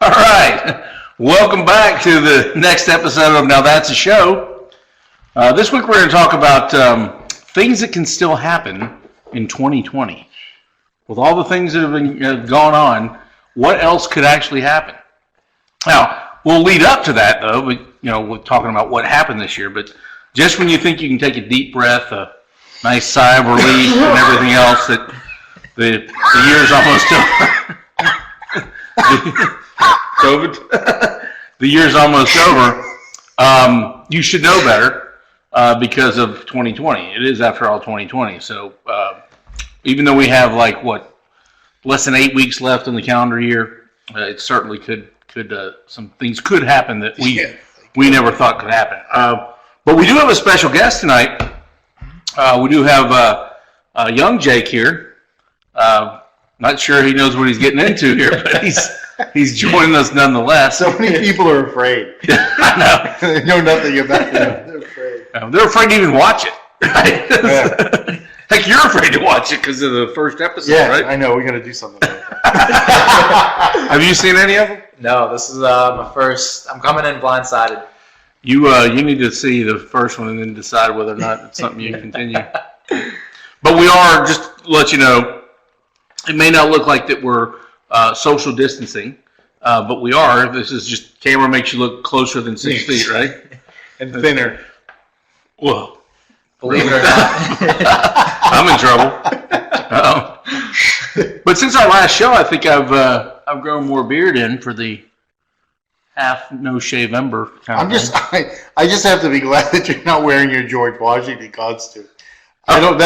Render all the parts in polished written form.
All right. Welcome back to the next episode of Now That's a Show. This week we're going to talk about things that can still happen in 2020. With all the things that have been gone on, what else could actually happen? Now, we'll lead up to that, though. We're talking about what happened this year. But just when you think you can take a deep breath, a nice sigh of relief, and everything else, that the year's almost over. COVID. The year's almost over. You should know better because of 2020. It is, after all, 2020. So even though we have less than 8 weeks left in the calendar year, it certainly could some things could happen that we never thought could happen. But we do have a special guest tonight. We do have young Jake here. Not sure he knows what he's getting into here, but he's joining us nonetheless. So many people are afraid. I know. They know nothing about it. They're afraid. They're afraid to even watch it. Right? Yeah. Heck, you're afraid to watch it because of the first episode, right? I know. We got to do something like that. Have you seen any of them? No, this is my first. I'm coming in blindsided. You need to see the first one and then decide whether or not it's something you continue. But we are, just to let you know, it may not look like that we're social distancing, but we are. This is just, camera makes you look closer than 6 feet, right? And thinner. Whoa. Believe it or not. I'm in trouble. But since our last show, I think I've grown more beard in for the half no shave ember kind of thing. I just have to be glad that you're not wearing your George Washington costume. I don't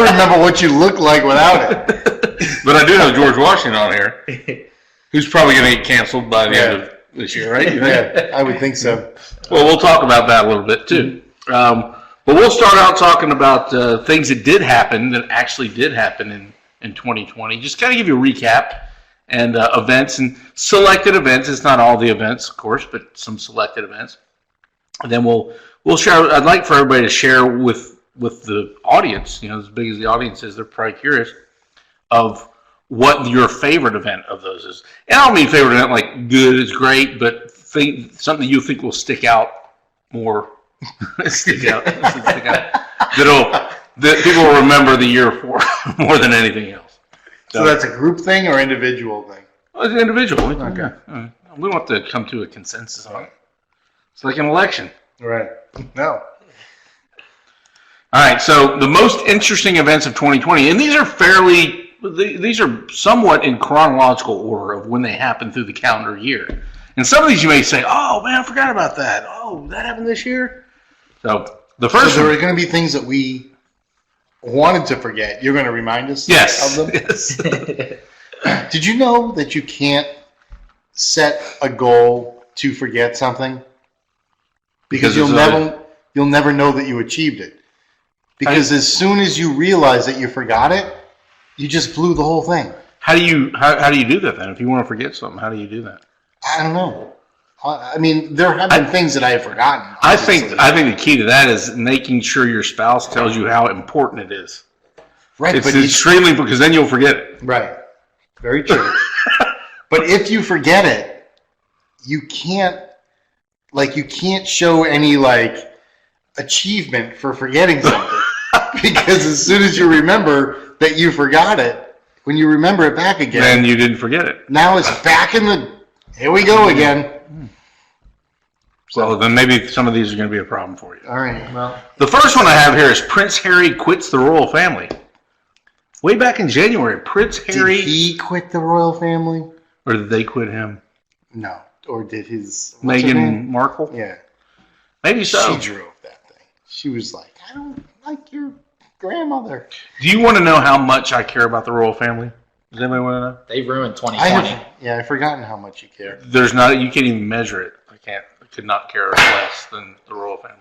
remember what you look like without it. But I do have George Washington on here, who's probably going to get canceled by the end of this year, right? Yeah, I would think so. Well, we'll talk about that a little bit too. But we'll start out talking about things that did happen, that actually did happen in 2020. Just kind of give you a recap and events and selected events. It's not all the events, of course, but some selected events. And then we'll share. I'd like for everybody to share with the audience, as big as the audience is, they're probably curious of what your favorite event of those is. And I don't mean favorite event like good is great, but something you think will stick out more. stick out. That people will remember the year for more than anything else. So that's a group thing or individual thing? Well, it's an individual. Okay. We don't have to come to a consensus on it. It's like an election. Right. No. All right, so the most interesting events of 2020, and these are somewhat in chronological order of when they happened through the calendar year. And some of these you may say, oh, man, I forgot about that. Oh, that happened this year? So the first there are going to be things that we wanted to forget. You're going to remind us of them? Yes. Did you know that you can't set a goal to forget something? Because you'll never know that you achieved it. Because as soon as you realize that you forgot it, you just blew the whole thing. How do you do that then? If you want to forget something, how do you do that? I don't know. I mean, there have been things that I have forgotten. I think the key to that is making sure your spouse tells you how important it is. Right, it's extremely, because then you'll forget it. Right. Very true. But if you forget it, you can't show any achievement for forgetting something. Because as soon as you remember that you forgot it, when you remember it back again, then you didn't forget it. Now it's back in the. Here we go again. So then maybe some of these are going to be a problem for you. All right. Well, the first one I have here is Prince Harry quits the royal family. Way back in January, Prince Harry. Did he quit the royal family? Or did they quit him? No. Or did his Meghan Markle? Yeah. Maybe so. She drove that thing. She was like, I don't like your grandmother. Do you want to know how much I care about the royal family? Does anybody want to know? They ruined 2020. I've forgotten how much you care. You can't even measure it. I could not care less than the royal family.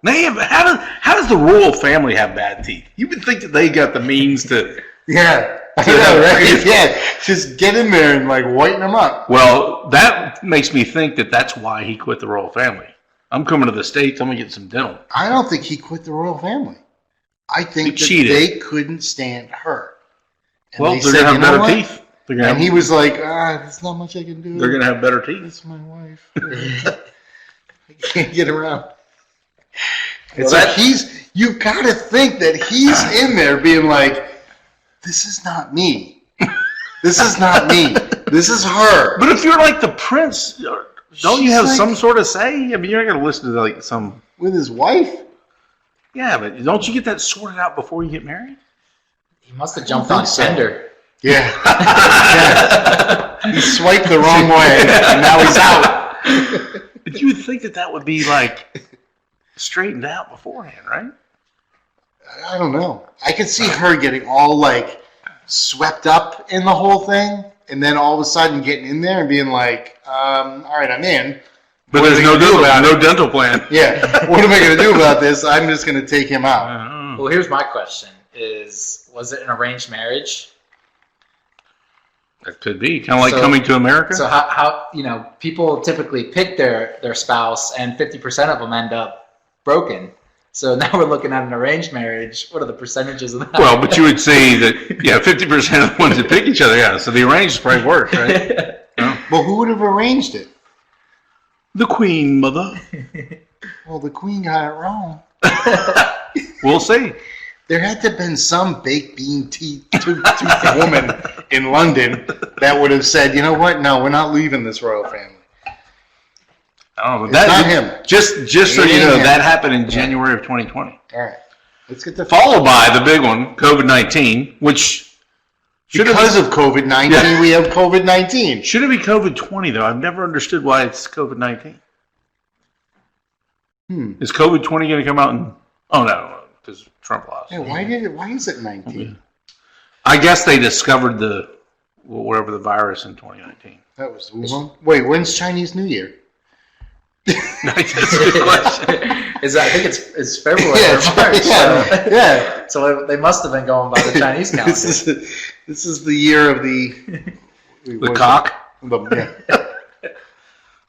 How does the royal family have bad teeth? You would think that they got the means to. Yeah. Right? Yeah. Just get in there and whiten them up. Well, that makes me think that that's why he quit the royal family. I'm coming to the States. I'm going to get some dental. I don't think he quit the royal family. I think cheated. They couldn't stand her. And they're going to have better teeth. And he was like, there's not much I can do. They're gonna have better teeth. It's my wife. I can't get around. Well, It's like you got to think that he's in there being like, this is not me. This is not me. This is her. But if you're like the prince, don't you have like, some sort of say? I mean, you're not gonna listen to like some. With his wife? Yeah, but don't you get that sorted out before you get married? He must have jumped on Tinder. Yeah. Yeah. He swiped the wrong way, and now he's out. But you would think that would be like straightened out beforehand, right? I don't know. I could see her getting all like swept up in the whole thing, and then all of a sudden getting in there and being like, all right, I'm in. But What there's are we gonna do about no dental plan. Yeah. What am I going to do about this? I'm just going to take him out. Well, here's my question: was it an arranged marriage? That could be kind of like So- Coming to America. So how people typically pick their spouse, and 50% of them end up broken. So now we're looking at an arranged marriage. What are the percentages of that? Well, but you would say that 50% of the ones that pick each other. Yeah, so the arranged is probably worse, right? Well, who would have arranged it? The Queen Mother. Well, the queen got it wrong. We'll see. There had to have been some baked bean toothed woman in London that would have said, you know what? No, we're not leaving this royal family. Oh, It's not him. Just so It you ain't know, him. that happened in January of 2020. All right. Let's get the Followed by the big one, COVID-19, which because of COVID-19, Yeah. we have COVID-19. should it be COVID-20 though? I've never understood why it's COVID-19. Is COVID-20 going to come out in? Oh no, because Trump lost. Yeah, why is it 19? I guess they discovered whatever the virus in 2019. That was Wuhan. Wait, when's Chinese New Year? That's a good question. I think it's February Yeah, or March. yeah, yeah. So they must have been going by the Chinese calendar. This is the year of the cock. The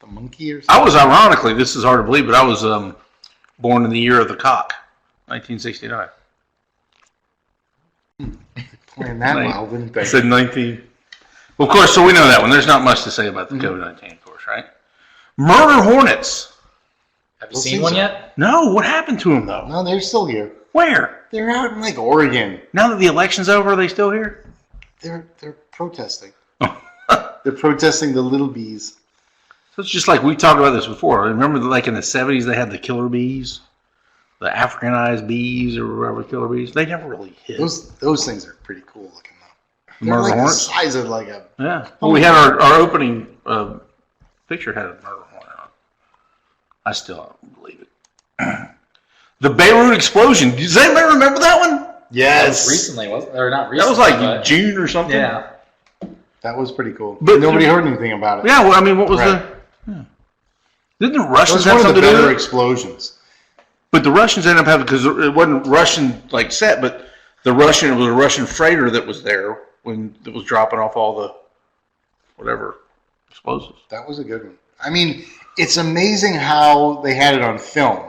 monkey or something. I was ironically, this is hard to believe, but I was born in the year of the cock, 1969. Playing that well, didn't they? I said 19. Well, of course, so we know that one. There's not much to say about the COVID-19, of course, right? Murder hornets. Have you seen one yet? No, what happened to them though? No, they're still here. Where? They're out in like Oregon. Now that the election's over, are they still here? They're protesting. They're protesting the little bees. So it's just like we talked about this before. Remember, like in the 70s, they had the killer bees, the Africanized bees, or whatever killer bees. They never really hit. Those things are pretty cool looking though. They're Murder like hornets? the size of like a. Yeah. Well, we had our opening picture had a murder hornet on. I still don't believe it. The Beirut explosion. Does anybody remember that one? That Yes. was recently, wasn't it? Or not recently. That was like but- June or something. Yeah. That was pretty cool. But- Nobody heard anything about it. Yeah. Well, I mean, what was Right. Didn't the It Russians was have one of the something to do better with it? explosions. But the Russians ended up having, because it wasn't Russian like set, but it was a Russian freighter that was there when it was dropping off all the whatever explosives. That was a good one. I mean, it's amazing how they had it on film.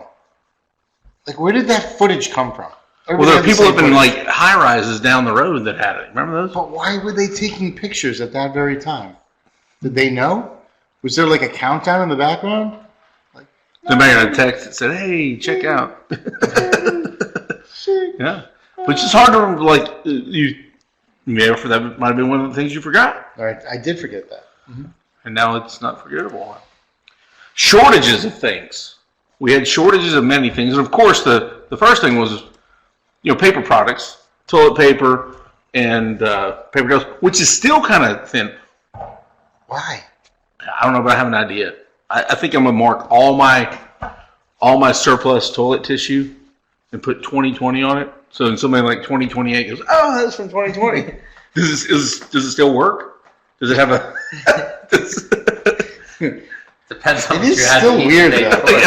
Like, where did that footage come from? Well, there Everybody were had the people same up in footage. like high rises down the road that had it. Remember those? But why were they taking pictures at that very time? Did they know? Was there like a countdown in the background? Like, Somebody got a text that said, "Hey, check out." Yeah, but it's just hard to like for that might have been one of the things you forgot, all right, I did forget that. and now it's not forgettable. Shortages of things. We had shortages of many things, and of course, the first thing was, paper products, toilet paper, and paper towels, which is still kind of thin. Why? I don't know, but I have an idea. I think I'm gonna mark all my surplus toilet tissue and put 2020 on it. So when somebody like 2028 goes, "Oh, that's from 2020," does it still work? Does it have a? Depends on It what is you had still to eat weird, the day though. before.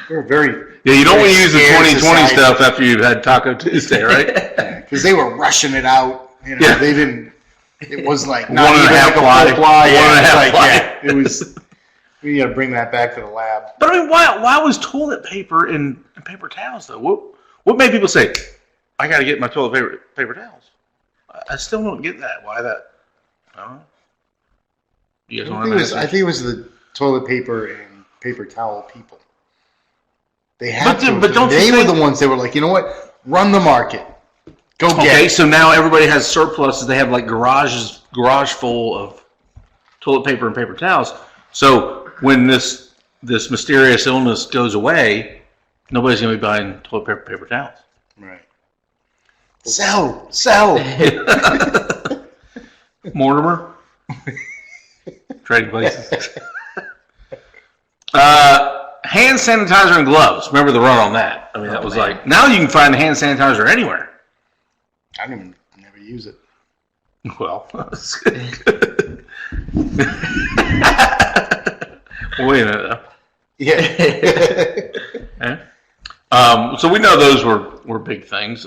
They're very Yeah, you don't want to very use the scared 2020 society. stuff after you've had Taco Tuesday, right? because they were rushing it out. Yeah. They didn't. It was like One not and a even half like ply. a full ply. One Yeah, and a it's half like, ply. yeah, it was. We got to bring that back to the lab. But I mean, why was toilet paper and paper towels though? What made people say, "I got to get my toilet paper towels"? I still don't get that. Why that? I don't know. You guys I want think, to it was, I think it was the toilet paper and paper towel people. They had to. But don't they you were think, the ones that were like, you know what? Run the market. Go get okay, it. so now everybody has surpluses. They have like garage full of toilet paper and paper towels. So when this mysterious illness goes away, nobody's going to be buying toilet paper towels. Right. Sell. Mortimer? Trading places. Hand sanitizer and gloves. Remember the run on that. I mean, that was like, now you can find hand sanitizer anywhere. I don't even never use it. Well, wait a minute though. Yeah. Okay. So we know those were big things.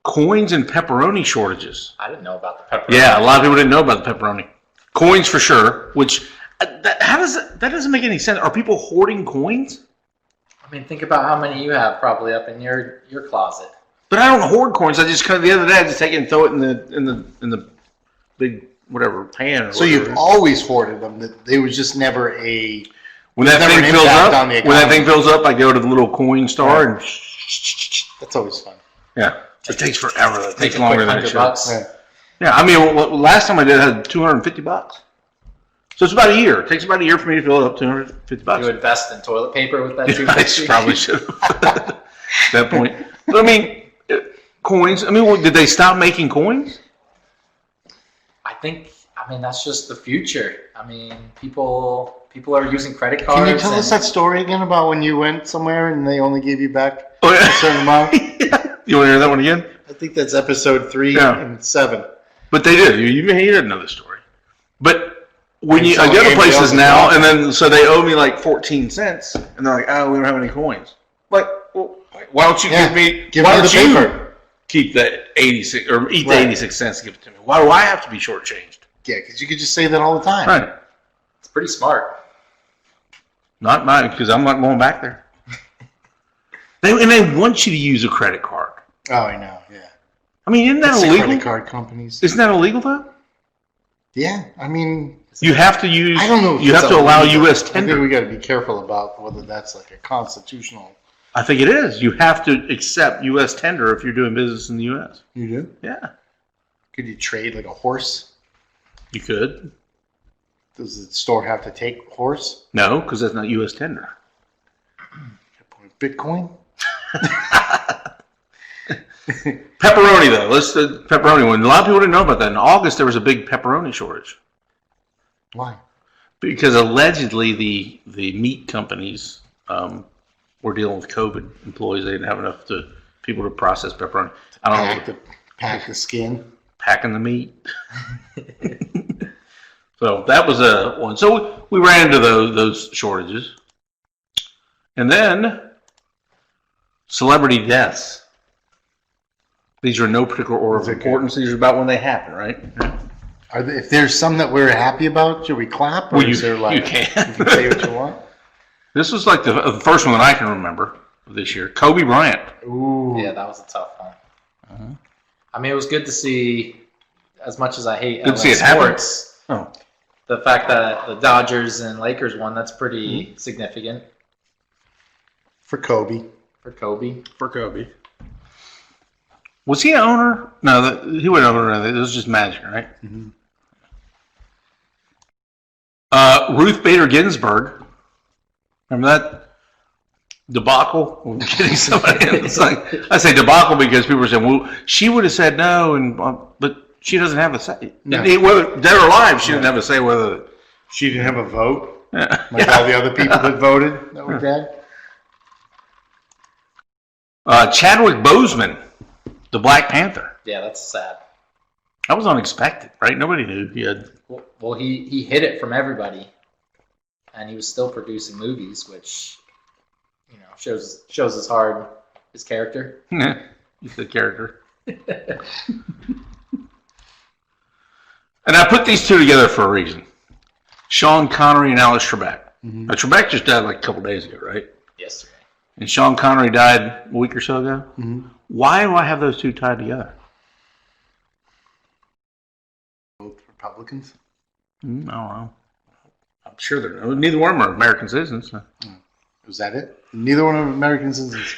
Coins and pepperoni shortages. I didn't know about the pepperoni. Yeah, a lot of people didn't know about the pepperoni. Coins for sure. Which that doesn't make any sense. Are people hoarding coins? I mean, think about how many you have probably up in your closet. But I don't hoard coins. I just kind of the other day I just take it and throw it in the big whatever pan. Or So whatever. you've always hoarded them. That they was just never a. When that never thing an fills impact up, on the when that thing economy. fills up, I go to the little coin store and That's always fun. yeah, it takes forever. It takes Take a longer quick than it should. $100. Yeah. Yeah, I mean, last time I did, I had $250. So it's about a year. It takes about a year for me to fill it up. $250. You invest in toilet paper with that I $250? probably should have at that point. But I mean, coins. I mean, did they stop making coins? I mean, that's just the future. I mean, people are using credit cards. Can you tell us that story again about when you went somewhere and they only gave you back Oh, yeah. a certain amount? You want to hear that one again? I think that's episode 3 Yeah. and 7. But they did. You didn't know the story. But when And I someone go to gave me places those now, as and well. then so they owe me like 14 cents, and they're like, "Oh, we don't have any coins." Like, well, why don't you Yeah, give me? give why me don't the you paper. keep the 86 or eat Right. the 86 cents? And give it to me. Why do I have to be shortchanged? Yeah, because you could just say that all the time. Right. It's pretty smart. Not mine, because I'm not going back there. They want you to use a credit card. Oh, I know. Yeah. I mean, isn't that It's the illegal? credit card companies. Isn't that illegal though? Yeah, I mean, You have to use. I don't know. If You it's have to allow illegal. U.S. I think tender. we got to be careful about whether that's like a constitutional. I think it is. You have to accept U.S. tender if you're doing business in the U.S. You do? Yeah, Could you trade like a horse? you could. Does the store have to take horse? No, because that's not U.S. tender. Bitcoin? Pepperoni, though. Let's the pepperoni one. A lot of people didn't know about that. In August, there was a big pepperoni shortage Why? because allegedly the meat companies were dealing with COVID employees. They didn't have enough people to process pepperoni. I don't know what the Pack the skin. packing the meat. So that was a one. So we ran into those shortages, and then celebrity deaths. These are in no particular order of That's okay. importance. These are about when they happen, right? If there's some that we're happy about, should we clap? Or Well, is there like you can. you can say what you want? This was like the first one that I can remember of this year. Kobe Bryant. Ooh. Yeah, that was a tough one. I mean, it was good to see, as much as I hate Good to see it happen. sports, Oh, the fact that the Dodgers and Lakers won, that's pretty significant For Kobe. for Kobe. for Kobe. Was he an owner? No, he wasn't an owner. It was just Magic, right? Mhm. Ruth Bader Ginsburg. Remember that debacle? We're getting somebody in. It's like, I say debacle because people are saying, well, she would have said no, but she doesn't have a say. No. Whether dead or alive, she didn't have a say whether. She didn't have a vote Yeah. like all the other people that voted that were dead. Chadwick Boseman, the Black Panther. Yeah, that's sad. That was unexpected, right? Nobody knew he had. Well, he hid it from everybody, and he was still producing movies, which shows his character. He's the character. And I put these two together for a reason. Sean Connery and Alice Trebek. Mhm. Now, Trebek just died like a couple days ago, right? Yesterday. And Sean Connery died a week or so ago. Mhm. Why do I have those two tied together? Republicans? I don't know. I'm sure they're no. Neither one of them are American citizens. So. Was that it? Neither one of American citizens.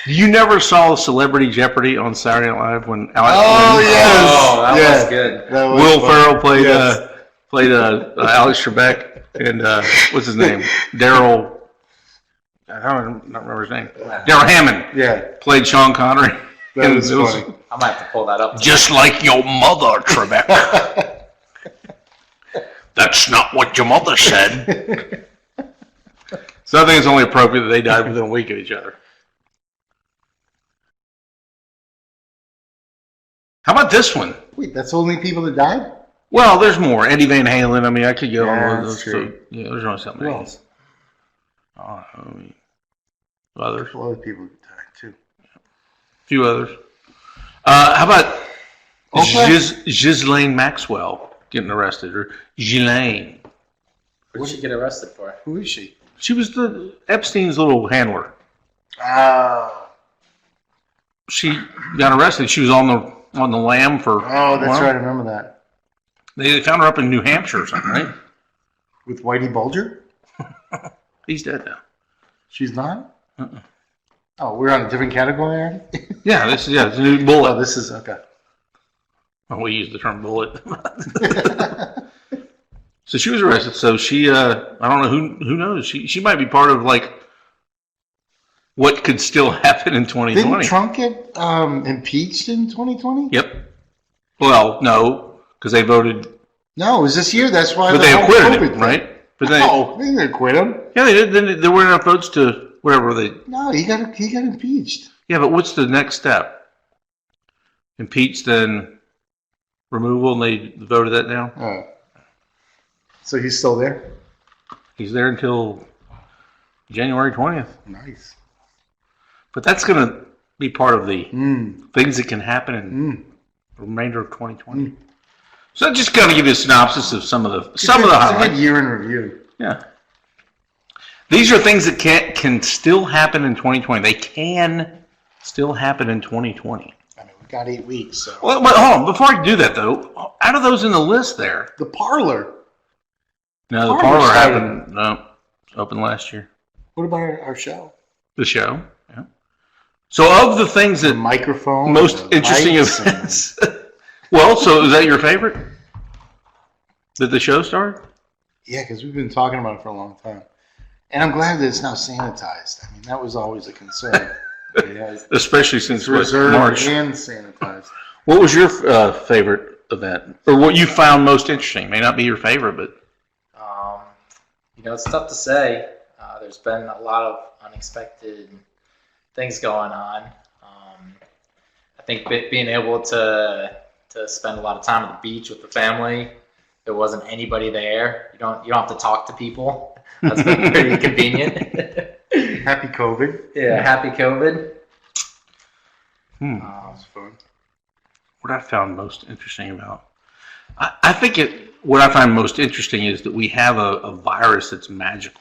You never saw Celebrity Jeopardy on Saturday Night Live when Alex? Yes. Oh, that was good. That was Will fun. Ferrell played Yes. Alex Trebek and what's his name? Daryl. I don't remember his name. Daryl Hammond Yeah, played Sean Connery. that And was it was funny. I might have to pull that up. just like your mother, Trebek. That's not what your mother said. So I think it's only appropriate that they died within a week of each other. How about this one? Wait, that's the only people that died? Well, there's more. Eddie Van Halen. I mean, I could go Yeah, on with that's those. true. So, yeah, there's only something Who else. else? I mean, others. A lot of people died too. A few others. How about Oprah? Ghislaine Maxwell getting arrested? Or Ghislaine. What did she get arrested for? Who is she? She was the Epstein's little handler. Oh. She got arrested. She was on the lam for. Oh, that's well, right. I remember that. They found her up in New Hampshire or something, right? With Whitey Bulger? He's dead now. She's not? Oh, we're on a different category already? Yeah, it's a new bullet. Oh, this is okay. Well, we use the term bullet. So she was arrested. So she, I don't know who knows. She might be part of like what could still happen in 2020. Didn't Trump get impeached in 2020? Yep. Well, no, because they voted, No, it was this year. That's why. but the they whole acquitted COVID him, thing. right? But they, No, they didn't acquit him. yeah, they did. Then there weren't enough votes to whatever they. No, he got impeached. Yeah, but what's the next step? Impeach, then removal, and they voted that down. Oh. So he's still there? He's there until January 20th. Nice. But that's going to be part of the Mm. things that can happen in Mm. the remainder of 2020. So I'm just going to give you a synopsis of some of the It's a highlights. good year in review. Yeah. These are things that can still happen in 2020. They can still happen in 2020. I mean, we got 8 weeks, so. Well, but hold on. Before I do that, though, out of those in the list there, The parlor. no, the Parlor parlor started. happened. No, opened last year. What about our show? The show. Yeah. So of the things The that microphone. most the interesting lights, and- events. Well, so is that your favorite? Did the show start? Yeah, because we've been talking about it for a long time. And I'm glad that it's now sanitized. I mean, that was always a concern. Yeah, Especially since it's what, reserved March. and sanitized. What was your favorite event, or what you found most interesting? May not be your favorite, but It's tough to say. There's been a lot of unexpected things going on. I think being able to spend a lot of time at the beach with the family. There wasn't anybody there. You don't have to talk to people. That's been pretty convenient. Happy COVID. Yeah, happy COVID. That was fun. what I found most interesting about, I think what I find most interesting is that we have a virus that's magical,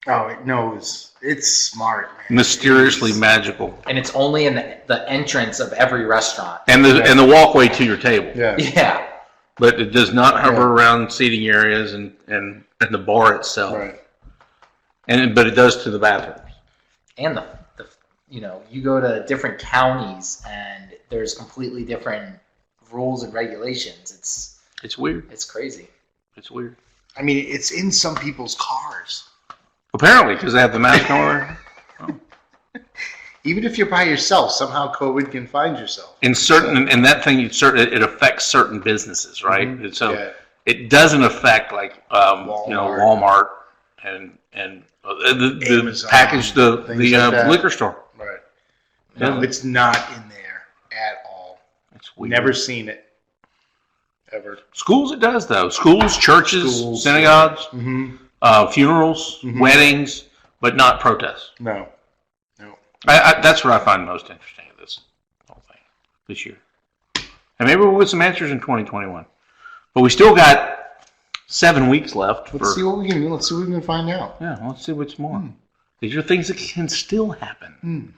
Oh, it knows. It's smart, man. mysteriously It's- magical, And it's only in the entrance of every restaurant. and the walkway to your table. Yeah. Yeah. But it does not hover Yeah. around seating areas and the bar itself. Right. But it does to the bathrooms. And the you go to different counties and there's completely different rules and regulations. It's weird. It's crazy. It's weird. I mean, it's in some people's cars. Apparently, because they have the mask on. Even if you're by yourself, somehow COVID can find yourself. In certain, and that thing, it affects certain businesses, right? Mhm. And so Yeah. it doesn't affect like Walmart and the Amazon, package the things like that. liquor store. Right. Yeah. No, it's not in there at all. It's weird. Never seen it. Ever. Schools, it does though. Schools, churches, Schools, synagogues, Mm-hmm. funerals, Mhm. weddings, but not protests. No. That's what I find most interesting of this whole thing this year. And maybe we'll get some answers in 2021. But we still got 7 weeks left. Let's see what we can do. Let's see what we can find out. Yeah, let's see what's more. These are things that can still happen.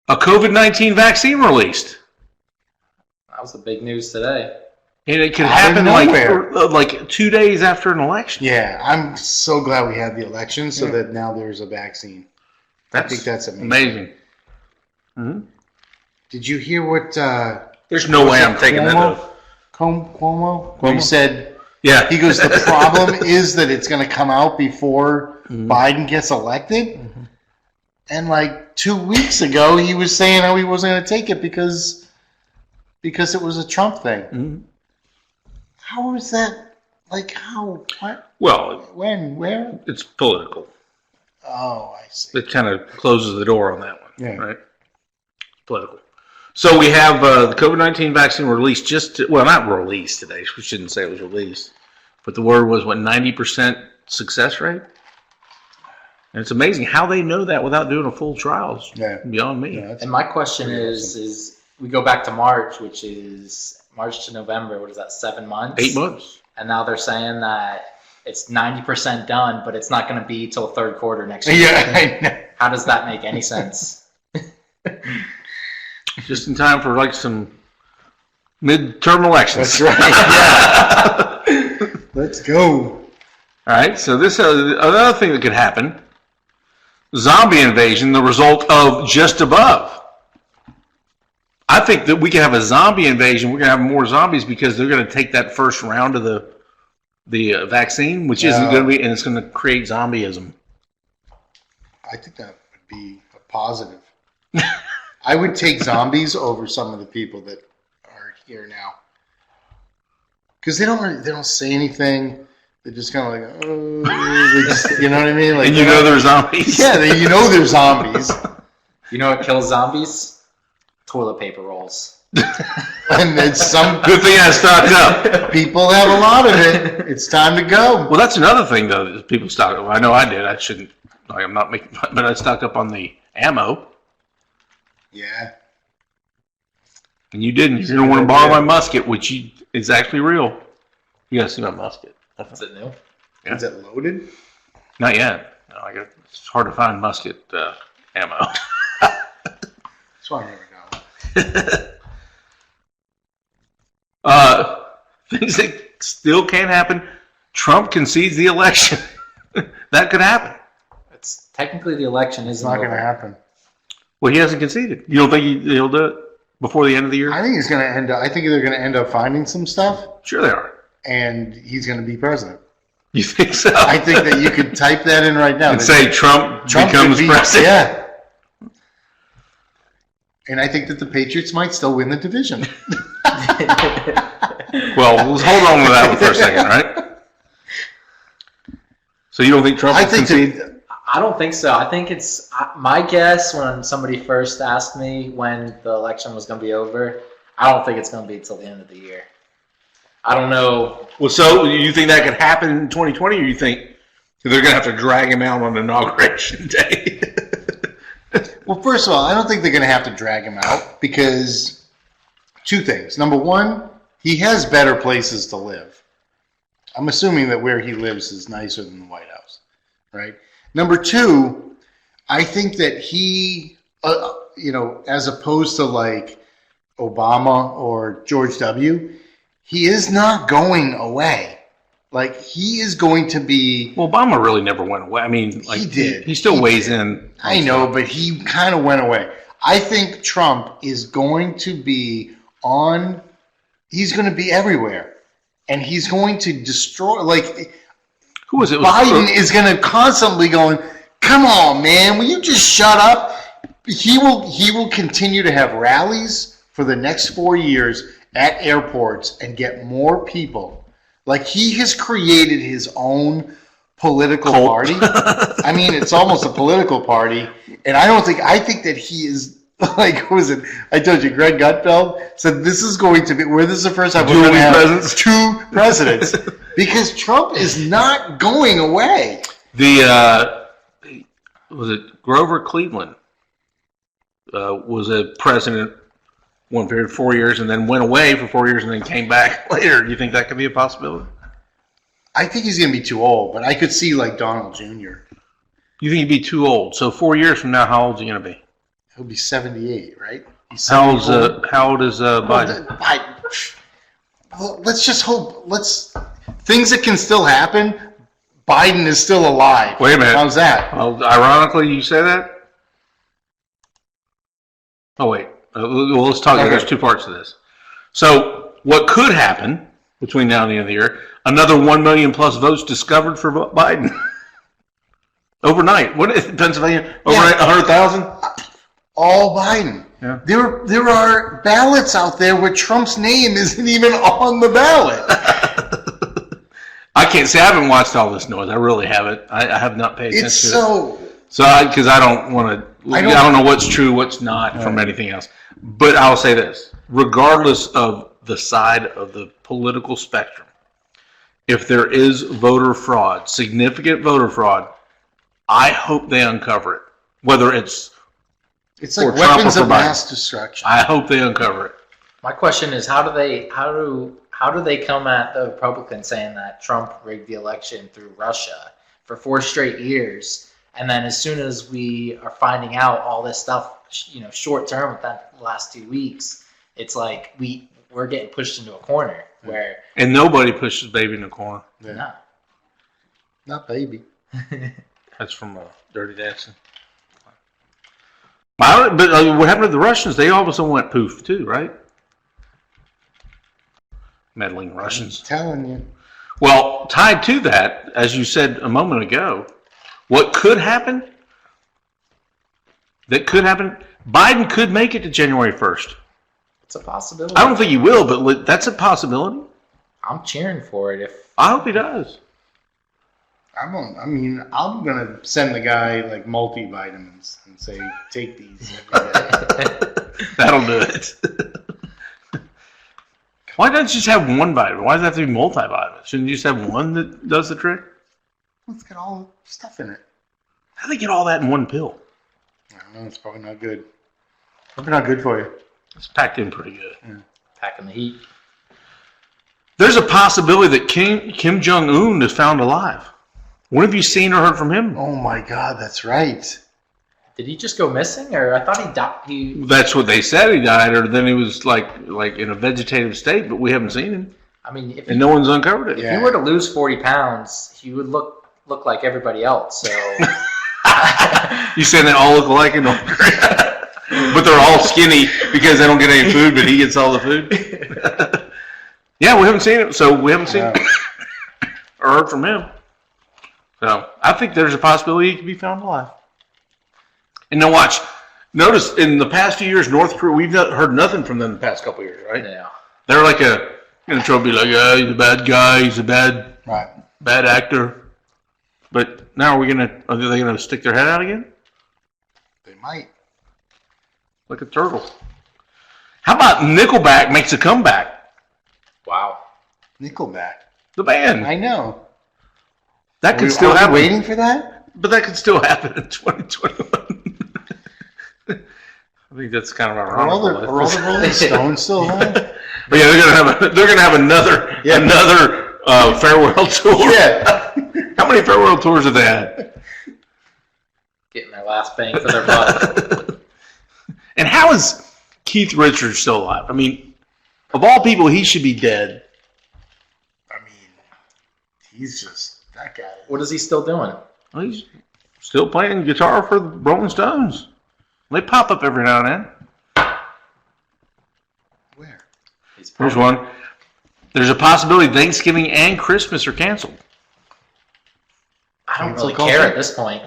A COVID-19 vaccine released. was the big news today. And it could Out of happen nowhere. like 2 days after an election. Yeah, I'm so glad we had the election so that now there's a vaccine. I think that's amazing. Mm-hmm. Did you hear what? There's no way I'm taking that. Though. Cuomo? He said, Yeah. he goes, the problem is that it's going to come out before Biden gets elected. Mm-hmm. And like 2 weeks ago, he was saying how he wasn't going to take it because it was a Trump thing. Mm-hmm. How is that? Like how? What? Well, When? Where? it's political. Oh, I see. It kind of closes the door on that one. Yeah. Right? Political. So we have the COVID-19 vaccine released not released today. We shouldn't say it was released. But the word was, 90% success rate? And it's amazing how they know that without doing a full trials. Yeah. Beyond me. Yeah, And my question is we go back to March, which is March to November. What is that, 7 months? 8 months. And now they're saying that it's 90% done, but it's not going to be till third quarter next year. Yeah, I know. How does that make any sense? Just in time for like some midterm elections. That's right. Yeah. Let's go. All right. So this another thing that could happen: zombie invasion, the result of just above. I think that we can have a zombie invasion. We're going to have more zombies because they're going to take that first round of the vaccine, which isn't going to be, and it's going to create zombieism. I think that would be a positive. I would take zombies over some of the people that are here now, because they don't say anything. They're just kind of like, oh, they just, you know what I mean? Like, And you know they're zombies. Yeah, you know they're zombies. You know what kills zombies? Toilet paper rolls. And it's some Good thing I stocked up. people have a lot of it. It's time to go. Well, that's another thing though. That people stock up. I know I did. I shouldn't. Like, I'm not making, but I stocked up on the ammo. Yeah. And you didn't. You're gonna want to borrow my musket, which is actually real. You gotta see my musket. Is it new? Yeah. Is it loaded? Not yet. No, it's hard to find musket ammo. That's why I never know. Things that still can't happen. Trump concedes the election. That could happen. It's technically the election It's isn't not going to over. happen. Well, he hasn't conceded. You don't think he'll do it before the end of the year? I think he's going to end up. I think they're going to end up finding some stuff, Sure they are. and he's going to be president. You think so? I think that you could type that in right now. And say Trump Trump becomes could be- president. Yeah. And I think that the Patriots might still win the division. Well, let's hold on to that one for a second, right? So you don't think Trump I will think concede? that, I don't think so. I think it's my guess when somebody first asked me when the election was going to be over. I don't think it's going to be till the end of the year. I don't know. Well, so you think that could happen in 2020, or you think they're going to have to drag him out on Inauguration Day? well, first of all, I don't think they're going to have to drag him out because two things. Number one, he has better places to live. I'm assuming that where he lives is nicer than the White House, right? Number two, I think that he, as opposed to like Obama or George W., he is not going away. Like, he is going to be... Well, Obama really never went away. I mean, like, He did. He still He weighs did. in. I know, but he kind of went away. I think Trump is going to be on... He's going to be everywhere. And he's going to destroy... Like, Who was it? Biden is going to constantly going, come on, man, will you just shut up? He will continue to have rallies for the next 4 years at airports and get more people. Like, he has created his own political Cult. party. I mean, it's almost a political party. And I think that he is, like, what was it? I told you, Greg Gutfeld said this is going to be, this is the first time we're going to have presidents. two presidents. Because Trump is not going away. Was it Grover Cleveland? Was a president one period 4 years and then went away for 4 years and then came back later. Do you think that could be a possibility? I think he's going to be too old, but I could see like Donald Jr. You think he'd be too old? So 4 years from now, how old is he going to be? He'll be 78, right? He's How old 74. is Biden? Biden. Well, let's just hope. Things that can still happen. Biden is still alive. Wait a minute. How's that? Well, ironically, you say that? Oh, wait. Well, let's talk. Okay. There's two parts to this. So, what could happen between now and the end of the year? Another 1 million plus votes discovered for Biden. Overnight. What is Pennsylvania? Overnight, 100,000? All Biden. Yeah. There are ballots out there where Trump's name isn't even on the ballot. I can't say I haven't watched all this noise. I really haven't. I have not paid attention It's to it. so. Because I don't want to. I don't know what's true, what's not from anything else. But I'll say this: regardless of the side of the political spectrum, if there is voter fraud, significant voter fraud, I hope they uncover it. Whether it's Like weapons of mass destruction. I hope they uncover it. My question is, how do they come at the Republicans saying that Trump rigged the election through Russia for 4 straight years, and then as soon as we are finding out all this stuff, short term with that last 2 weeks, it's like we're getting pushed into a corner where And nobody pushes baby in the corner. Yeah. no. Not baby. That's from Dirty Dancing. But what happened to the Russians? They all of a sudden went poof too, right? Meddling Russians. I'm telling you. Well, tied to that, as you said a moment ago, what could happen? Biden could make it to January 1st. It's a possibility. I don't think he will, but that's a possibility. I'm cheering for it if I hope he does. I'm gonna send the guy like multivitamins and say, take these every day. That'll do it. Why not just have one vitamin? Why does it have to be multivitamin? Shouldn't you just have one that does the trick? Let's get all the stuff in it. How do they get all that in one pill? I don't know. It's probably not good. Probably not good for you. It's packed in pretty good. packing the heat. There's a possibility that Kim Jong-un is found alive. What have you seen or heard from him? Oh my God, that's right. Did he just go missing, or I thought he died? That's what they said he died, or then he was like in a vegetative state, but we haven't seen him, I mean, if and no one's uncovered it. if he were to lose 40 pounds, he would look like everybody else. So You saying they all look alike and but they're all skinny because they don't get any food, but he gets all the food. Yeah, we haven't seen it, so we haven't seen or heard from him. So I think there's a possibility he could be found alive. And now watch. Notice in the past few years, North Korea, we've not heard nothing from them the past couple of years, right? yeah, They're like going to try to be like, he's a bad guy, he's a bad actor. But now are they going to stick their head out again? They might. Like a turtle. How about Nickelback makes a comeback? wow. Nickelback. The band. I know. That could still happen. Waiting for that? But that could still happen in 2021. I think that's kind of Are all the Rolling Stones still alive? But yeah, they're gonna have another farewell tour. Yeah. How many farewell tours have they had? Getting their last bang for their buck. And how is Keith Richards still alive? I mean, of all people, he should be dead. I mean, he's just that guy. What is he still doing? Well, he's still playing guitar for the Rolling Stones. They pop up every now and then. Where? Here's one. There's a possibility Thanksgiving and Christmas are canceled. I don't Cancel really culture? care at this point.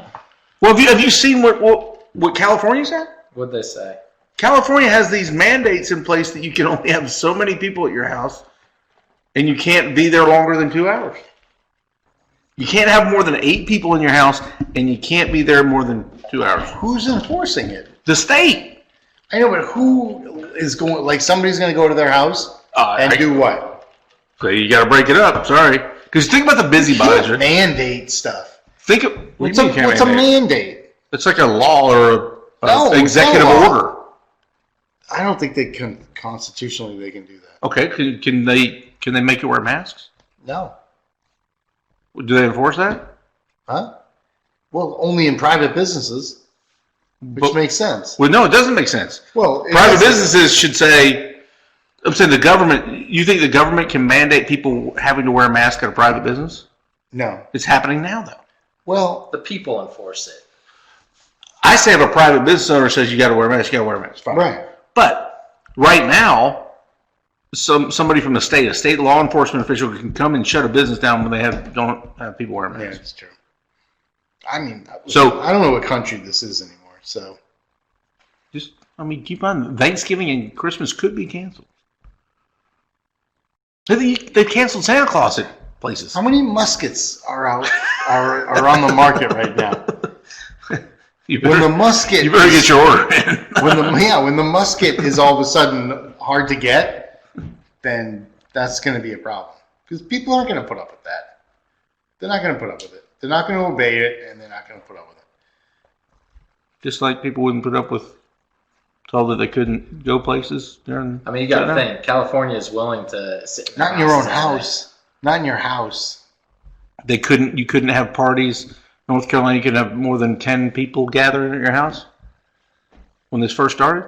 Well, have you seen what California's at? What'd they say? California has these mandates in place that you can only have so many people at your house, and you can't be there longer than 2 hours. You can't have more than 8 people in your house, and you can't be there more than 2 hours. Who's enforcing it? The state. I know, but who is going? Like somebody's going to go to their house and do what? So you got to break it up. Sorry, because think about the busybodies. You can't mandate stuff. Think of What's a mandate? It's like a law or No, an executive it's not a law. order. I don't think they can constitutionally. They can do that. Okay, can they make you wear masks? No. Do they enforce that? Huh? Well, only in private businesses, which makes sense. Well, no, it doesn't make sense. Well, Private businesses should say, I'm saying the government. You think the government can mandate people having to wear a mask at a private business? No. It's happening now, though. Well, The people enforce it. I say if a private business owner says you got to wear a mask, you got to wear a mask. Fine. right. But right now, somebody from a state law enforcement official can come and shut a business down when they don't have people wearing Yeah, masks. it's true. I mean, So- I don't know what country this is anymore. So Just, I mean, keep on. Thanksgiving and Christmas could be canceled. They canceled Santa Claus at places. how many muskets are out are on the market right now? You When the better, musket, you better get your order in. when the musket is all of a sudden hard to get, then that's going to be a problem because people aren't going to put up with that. They're not going to put up with it. They're not going to obey it, and they're not going to put up with it. Just like people wouldn't put up with told that they couldn't go places during. I mean, you got to shutdown. think California is willing to sit. Not in your own house. Not in your house. They couldn't. You couldn't have parties. North Carolina, you couldn't have more than 10 people gathering at your house when this first started.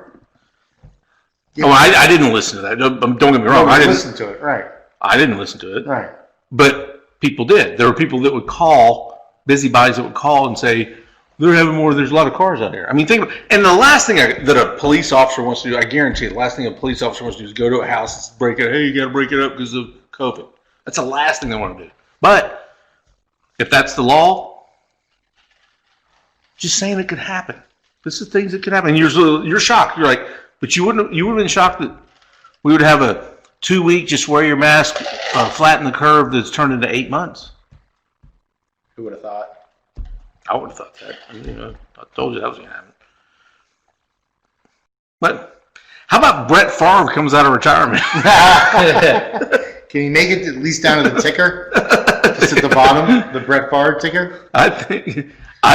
Yeah. Oh, I didn't listen to that. Don't get me wrong. No, I didn't listen to it. Right. I didn't listen to it. Right. But people did. There were people that would call, busybodies that would call and say, they're having more, there's a lot of cars out here. I mean, and the last thing that a police officer wants to do, I guarantee you, the last thing a police officer wants to do is go to a house and break it. Hey, you got to break it up because of COVID. That's the last thing they want to do. But if that's the law, just saying it could happen. This is things that could happen. And you're shocked. You're like, but you would have been shocked that we would have a 2-week just wear your mask, flatten the curve that's turned into 8 months. Who would have thought? I would have thought that. I mean, I told you that was going to happen. But how about Brett Favre comes out of retirement? Can you make it at least down to the ticker? Just at the bottom, the Brett Favre ticker? I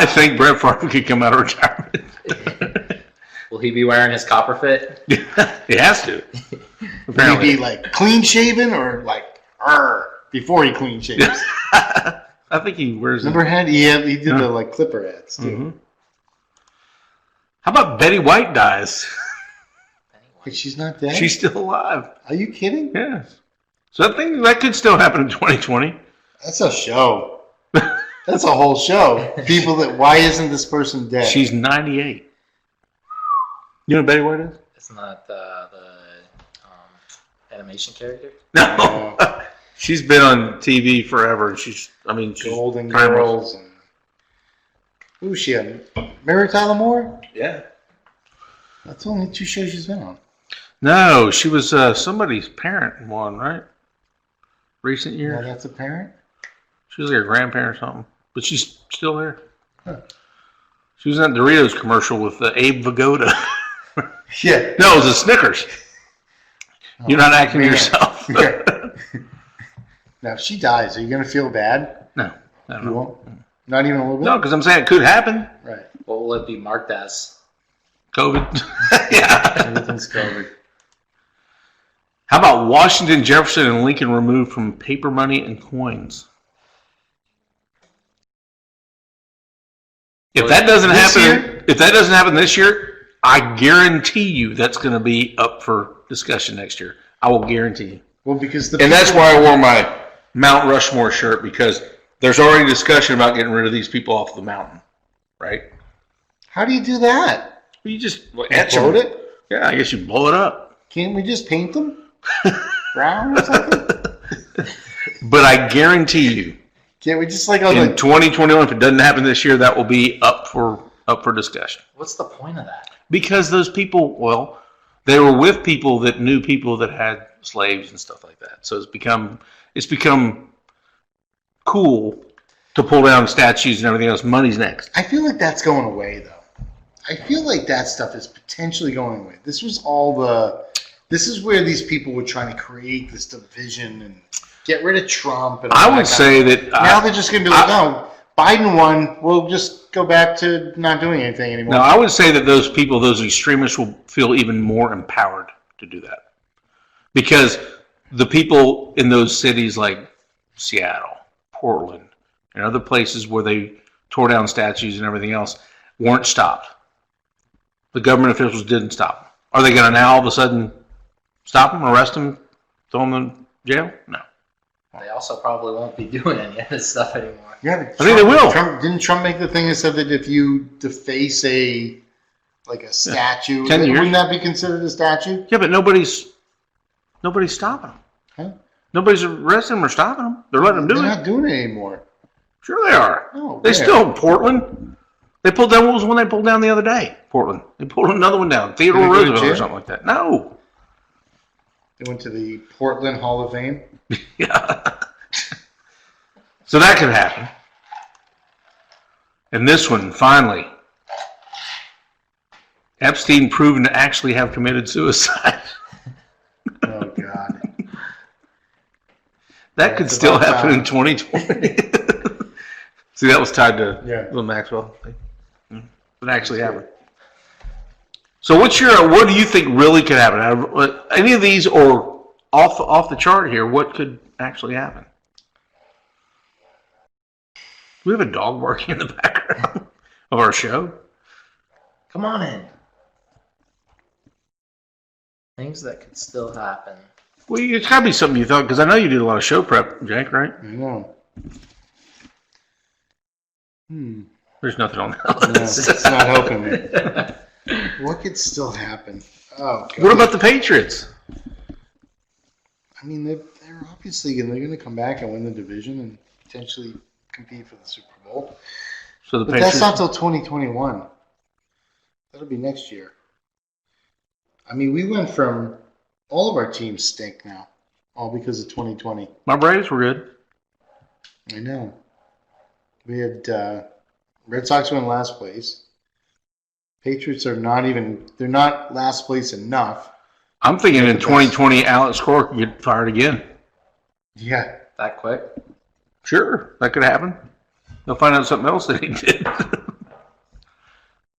think Brett Favre could come out of retirement. Will he be wearing his copper fit? He has to. Would he be like clean shaven or like before he clean shaves? I think he wears it. Remember he did the like clipper ads too. Mm-hmm. How about Betty White dies? Like she's not dead? She's still alive. Are you kidding? Yes. So I think that could still happen in 2020. That's a show. That's a whole show. People why isn't this person dead? She's 98. You know what Betty White is? It's not the animation character. No. She's been on TV forever. She's Golden timeless. Girls and who's she on? Mary Tyler Moore? Yeah. That's only 2 shows she's been on. No, she was somebody's parent in one, right? Recent Yeah, years. that's a parent? She was like a grandparent or something. But she's still there. Huh. She was in that Doritos commercial with Abe Vigoda. Yeah. No, it was a Snickers. You're not acting man. yourself. Yeah. Now, if she dies, are you going to feel bad? No. I don't You know. won't? Not even a little bit? No, because I'm saying it could happen. Right. What will it be marked as? COVID. Yeah. Everything's covered. How about Washington, Jefferson, and Lincoln removed from paper money and coins? If that doesn't happen this year, I guarantee you that's going to be up for discussion next year. I will guarantee you. Well, because And that's why I wore my Mount Rushmore shirt, because there's already discussion about getting rid of these people off the mountain, right? How do you do that? You just Explode it? Yeah, I guess you blow it up. Can't we just paint them? Brown or something? But I guarantee you, Can't we just like in 2021, if it doesn't happen this year, that will be up for discussion. What's the point of that? Because those people, well, they were with people that knew people that had slaves and stuff like that. So it's become cool to pull down statues and everything else. Money's next. I feel like that's going away, though. I feel like that stuff is potentially going away. This is where these people were trying to create this division and get rid of Trump. And I would say that now they're just going to be like, no, Biden won. We'll just go back to not doing anything anymore. No, I would say that those people, those extremists, will feel even more empowered to do that. Because the people in those cities like Seattle, Portland, and other places where they tore down statues and everything else weren't stopped. The government officials didn't stop. Are they going to now all of a sudden Stop them, arrest them, throw them in jail? No. They also probably won't be doing any of this stuff anymore. Yeah, but I think they will. Didn't Trump make the thing that said that if you deface a statue, 10 years. wouldn't that be considered a statue? Yeah, but nobody's stopping them. Huh? Nobody's arresting them or stopping them. They're letting them do They're it. not doing it anymore. Sure they are. No, They where? still, Portland. They pulled down, what was the one they pulled down the other day? Portland. They pulled another one down. Theodore Did they go to Roosevelt or jail? something like that. No. They went to the Portland Hall of Fame. Yeah. So that could happen. And this one, finally. Epstein proven to actually have committed suicide. Oh, God. That could It's still about happen time. in 2020. See, that was tied to Yeah. the Maxwell thing. It actually happened. So what do you think really could happen? Any of these or off the chart here, what could actually happen? Do we have a dog barking in the background of our show? Come on in. Things that could still happen. Well, it's got to be something you thought, because I know you did a lot of show prep, Jake, right? I know. There's nothing on that No, list. it's not helping me. What could still happen? Oh, God. What about the Patriots? I mean, they're obviously they're going to come back and win the division and potentially compete for the Super Bowl. So the But Patriots. that's not till 2021. That'll be next year. I mean, we went from all of our teams stink now, all because of 2020. My Braves were good. I know. We had Red Sox win last place. Patriots are they're not last place enough. I'm thinking in 2020, Alex Cora could get fired again. Yeah. That quick? Sure, that could happen. They'll find out something else that he did.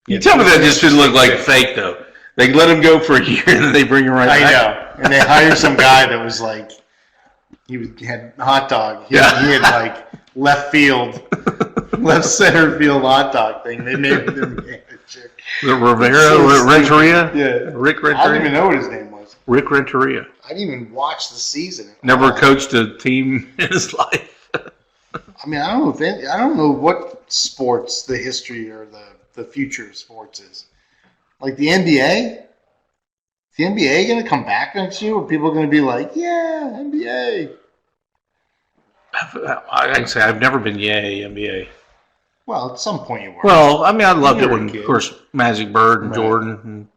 You tell me that just didn't look like fake, though. They let him go for a year, and then they bring him right I back. know. And they hired some guy that was like, he had hot dog. He had like left center field hot dog thing. They made him their manager. The Rivera, So Renteria? Yeah. Rick I don't even Renteria? know what his name was. Rick Renteria. I didn't even watch the season. Never coached a team in his life. I mean, I don't know what sports the history or the future of sports is. Like the NBA? Is the NBA going to come back next year? Or people going to be like, yeah, NBA? I can say I've never been yay NBA. Well, at some point you were. Well, I mean, I loved You it were a when, kid. of course, Magic Bird and Right. Jordan and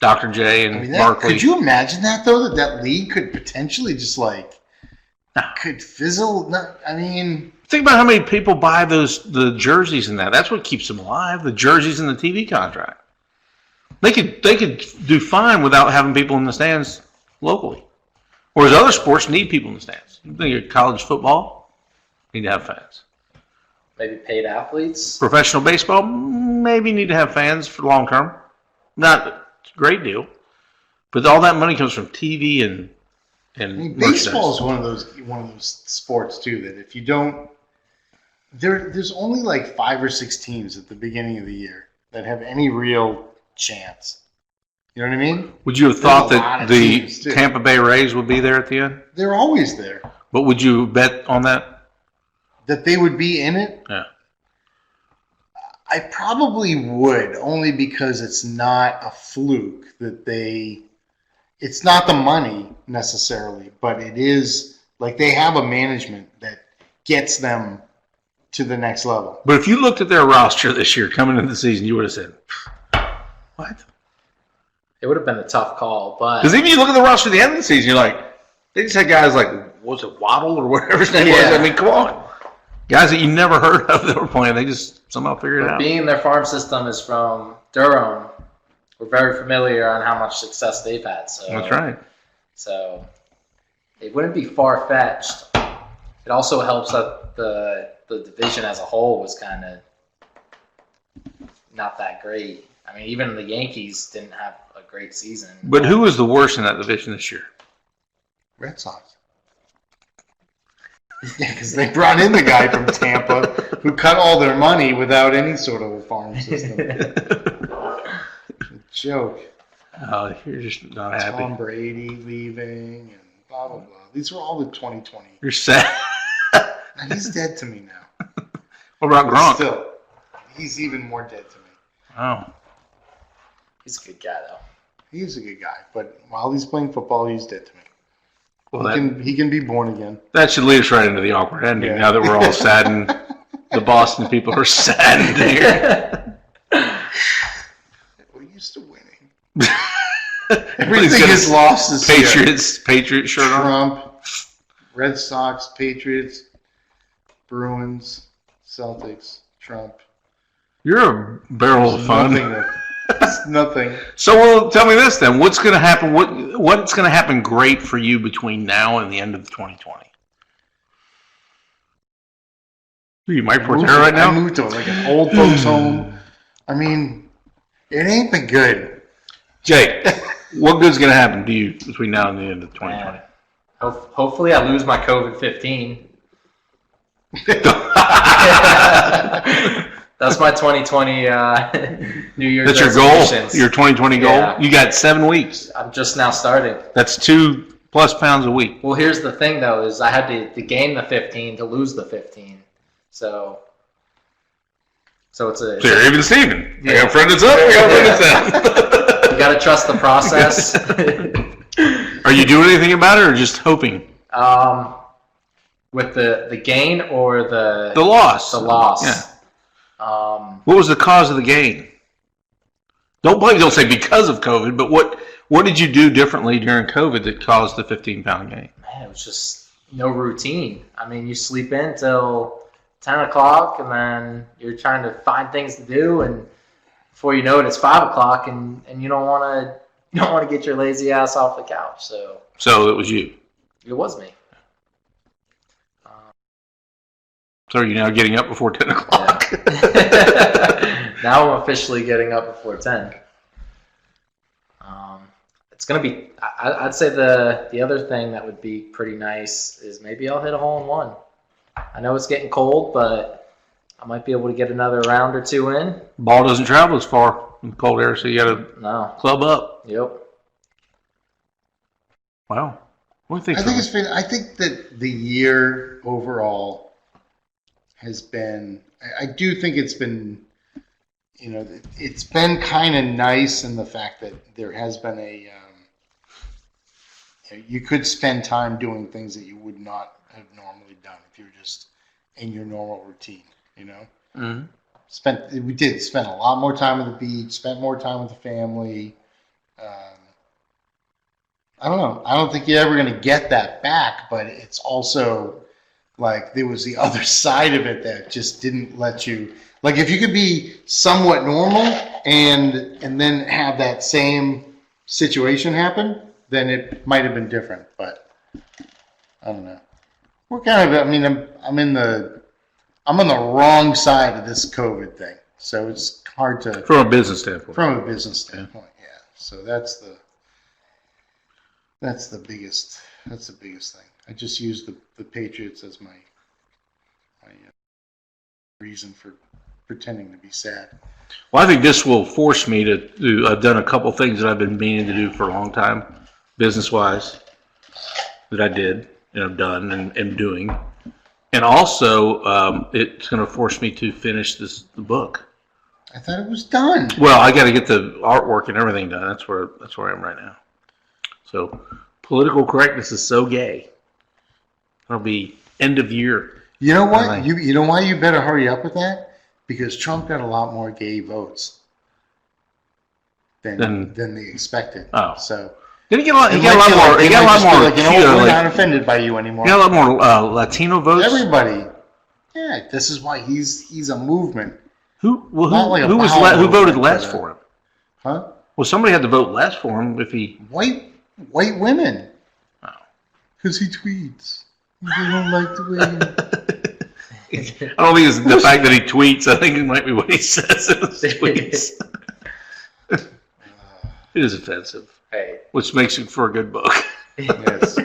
Dr. J and I mean, Barkley. could you imagine that, though? That league could potentially just could fizzle? I mean, Think about how many people buy the jerseys and that. That's what keeps them alive. The jerseys and the TV contract. They could do fine without having people in the stands locally. Whereas other sports need people in the stands. You think of college football, need to have fans. Maybe paid athletes? Professional baseball, maybe need to have fans for long term. Not a great deal, but all that money comes from TV and I mean, merchandise. baseball is one of those sports too that if you don't, there's only like 5 or 6 teams at the beginning of the year that have any real chance. You know what I mean? Would you have thought There's a lot that of the teams, too. Tampa Bay Rays would be there at the end? They're always there. But would you bet on that? That they would be in it? Yeah. I probably would, only because it's not a fluke it's not the money necessarily, but it is like they have a management that gets them to the next level. But if you looked at their roster this year coming into the season, you would have said, what? It would have been a tough call, but Because even you look at the roster at the end of the season, you're like, they just had guys like, was it Waddle or whatever his name was? Yeah. I mean, come on. Guys that you never heard of that were playing, they just somehow figured it out. being their farm system is from Durham, we're very familiar on how much success they've had. So That's right. So it wouldn't be far-fetched. It also helps that the division as a whole was kind of not that great. I mean, even the Yankees didn't have a great season. But who was the worst in that division this year? Red Sox. Yeah, because they brought in the guy from Tampa who cut all their money without any sort of a farm system. Joke. You're just not happy. Tom Brady leaving and blah, blah, blah. These were all the 2020. You're sad. And he's dead to me now. What about Gronk? Still, he's even more dead to me. Oh. He's a good guy, though. He's a good guy, but while he's playing football, he's dead to me. Well, He can be born again. that should lead us right into the awkward ending. Yeah. Now that we're all saddened, the Boston people are saddened here. We're used to winning. Everything's Everything got is lost this Patriots shirt on. Trump, Red Sox, Patriots, Bruins, Celtics, Trump. You're a barrel of fun. It's nothing. So, well, tell me this then: what's going to happen? What's going to happen great for you between now and the end of 2020? You might put there right now. I moved to like an old folks' home. I mean, it ain't been good. Jake, what good's going to happen to you between now and the end of 2020? Man, hopefully, I lose my COVID-15. That's my 2020 New Year's That's your goal? resolutions. Your 2020 goal? Yeah. You got 7 weeks. I'm just now starting. That's 2+ pounds a week. Well, here's the thing, though, is I had to gain the 15 to lose the 15. So it's a... So you're even Steven. Yeah. We got a friend that's up, we got a friend that's down. You got to trust the process. Are you doing anything about it or just hoping? With the gain or the loss. The loss. Yeah. What was the cause of the gain? Don't say because of COVID, but what did you do differently during COVID that caused the 15-pound gain? Man, it was just no routine. I mean, you sleep in till 10 o'clock, and then you're trying to find things to do, and before you know it, it's 5 o'clock, and you don't want to get your lazy ass off the couch. So it was you. It was me. So are you now getting up before 10 o'clock? Yeah. Now I'm officially getting up before 10. It's going to be, I'd say the other thing that would be pretty nice is maybe I'll hit a hole-in-one. I know it's getting cold, but I might be able to get another round or two in. Ball doesn't travel as far in the cold air, so you got to club up. Yep. Wow. What do you think? I think that the year overall has been, I do think it's been, it's been kind of nice in the fact that there has been you could spend time doing things that you would not have normally done if you were just in your normal routine, Mm-hmm. We did spend a lot more time at the beach, spent more time with the family. I don't know. I don't think you're ever going to get that back, but it's also like there was the other side of it that just didn't let you. Like if you could be somewhat normal and then have that same situation happen, then it might have been different. But I don't know. We're kind of. I mean, I'm on the wrong side of this COVID thing, so it's hard to. From a business standpoint. From a business standpoint, yeah. So that's the biggest thing. I just use the Patriots as my reason for pretending to be sad. Well, I think this will force me to do. I've done a couple things that I've been meaning to do for a long time, business-wise, that I did and I've done and am doing. And also, it's going to force me to finish the book. I thought it was done. Well, I got to get the artwork and everything done. That's where I am right now. So, political correctness is so gay. It'll be end of year. You know what? You know why you better hurry up with that? Because Trump got a lot more gay votes than they expected. Oh, so did he get a lot? He got a lot more. He got a lot more. Like, we're not offended by you anymore. He got a lot more Latino votes. Everybody. Yeah, this is why he's a movement. Who voted less for him? Huh? Well, somebody had to vote less for him if he white women. Oh, because he tweets. They don't like the way. I don't think it's the fact that he tweets. I think it might be what he says in his tweets. It is offensive. Hey. Which makes it for a good book. Yes.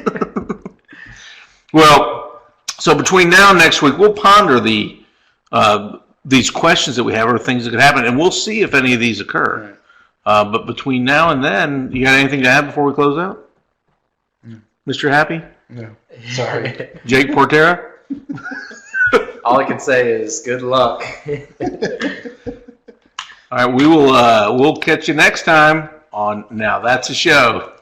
Well, so between now and next week, we'll ponder these questions that we have or things that could happen, and we'll see if any of these occur. But between now and then, you got anything to add before we close out? Mr. Happy? No. Sorry. Jake Portera? All I can say is good luck. All right, we'll catch you next time on Now That's a Show.